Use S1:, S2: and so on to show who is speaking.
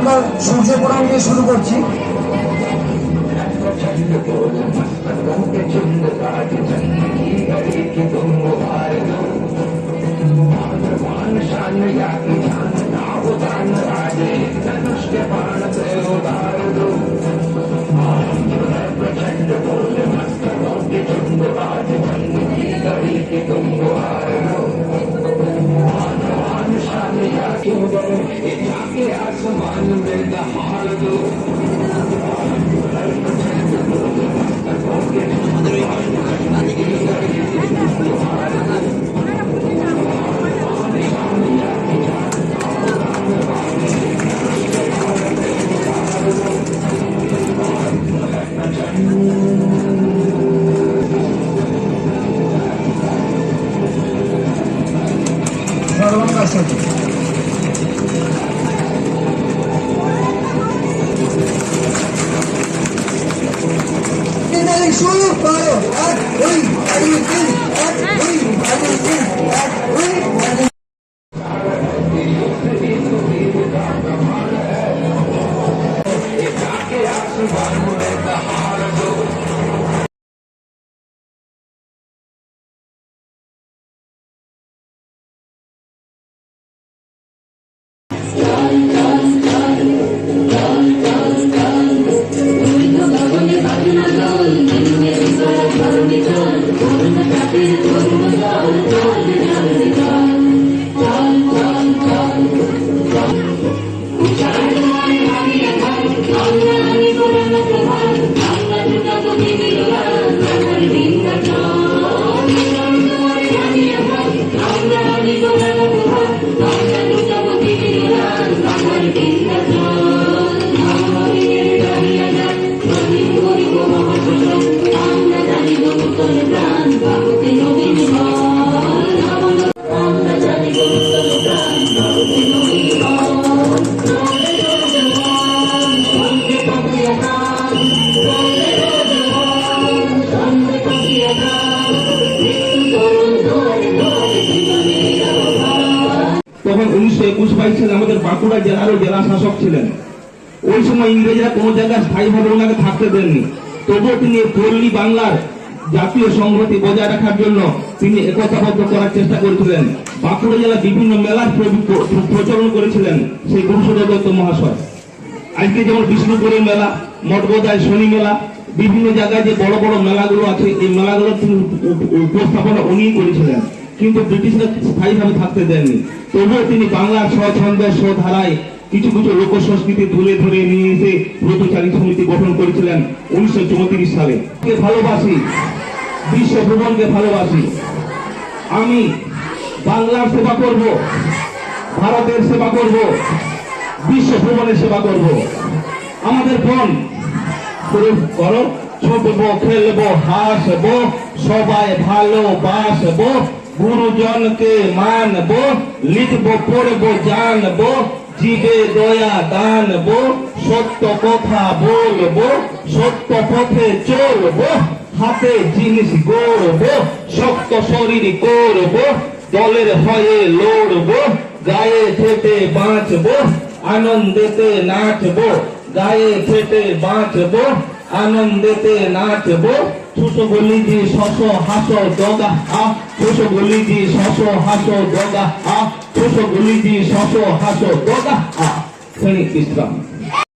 S1: আমরা সূর্য প্রণাম দিয়ে শুরু করছি।
S2: आसमान में दहाड़ दो
S1: শুরু করো এক দুই তিন এক দুই তিন এক দুই
S3: তখন 1921-22 সালে আমাদের বাঁকুড়া জেলারও জেলা শাসক ছিলেন। ওই সময় ইংরেজরা কোনো জায়গায় স্থায়ীভাবে ওনাকে থাকতে দেননি, তবুও তিনি পল্লী বাংলার জাতীয় সংহতি বজায় রাখার জন্য তিনি একতাবদ্ধ করার চেষ্টা করেছিলেন। বাঁকুড়া জেলা বিভিন্ন মেলার প্রচলন করেছিলেন সেই গুরুসদয় দত্ত মহাশয়। আজকে যেমন বিষ্ণুপুরের মেলা, মঠগোদায় শনি মেলা, বিভিন্ন জায়গায় যে বড় বড় মেলাগুলো আছে, এই মেলাগুলো তিনি উপস্থাপনা উনিই করেছিলেন, কিন্তু ব্রিটিশরা স্থায়ীভাবে থাকতে দেননি। তবুও তিনি বাংলার স্বছন্দে স্বধারায় কিছু কিছু লোক সংস্কৃতি তুলে ধরে নিয়ে এসে ব্রতচারী সমিতি গঠন করেছিলেন 1934 সালে। ভালোবাসি, বিশ্ব ভ্রমণকে ভালোবাসি। আমি বাংলার সেবা করব, ভারতের সেবা করব, বিশ্ব ভ্রমণের সেবা করব। আমাদের বোন করো, ছুটবো, খেলবো, হাসবো, সবাই ভালোবাসবো, গুরুজনকে মানবো, লিখবো, পড়বো, জানবো, জীবে দয়া দানবো, সত্য কথা বলবো, সত্য পথে চলবো, হাতে জিনিস গড়বো, শক্ত শরীর করবো, দলের হয়ে লড়বো, গায়ে খেটে বাঁচবো, আনন্দেতে নাচবো, গায়ে খেটে বাঁচবো, আনন্দেতে নাচবো। ছোট বলি জি শশ হাস দগা আ, ছোট বলি জি শশ হাস দগা আ, ছোট বলি জি শশ হাস দগা আ। ক্ষণিক বিশ্রাম।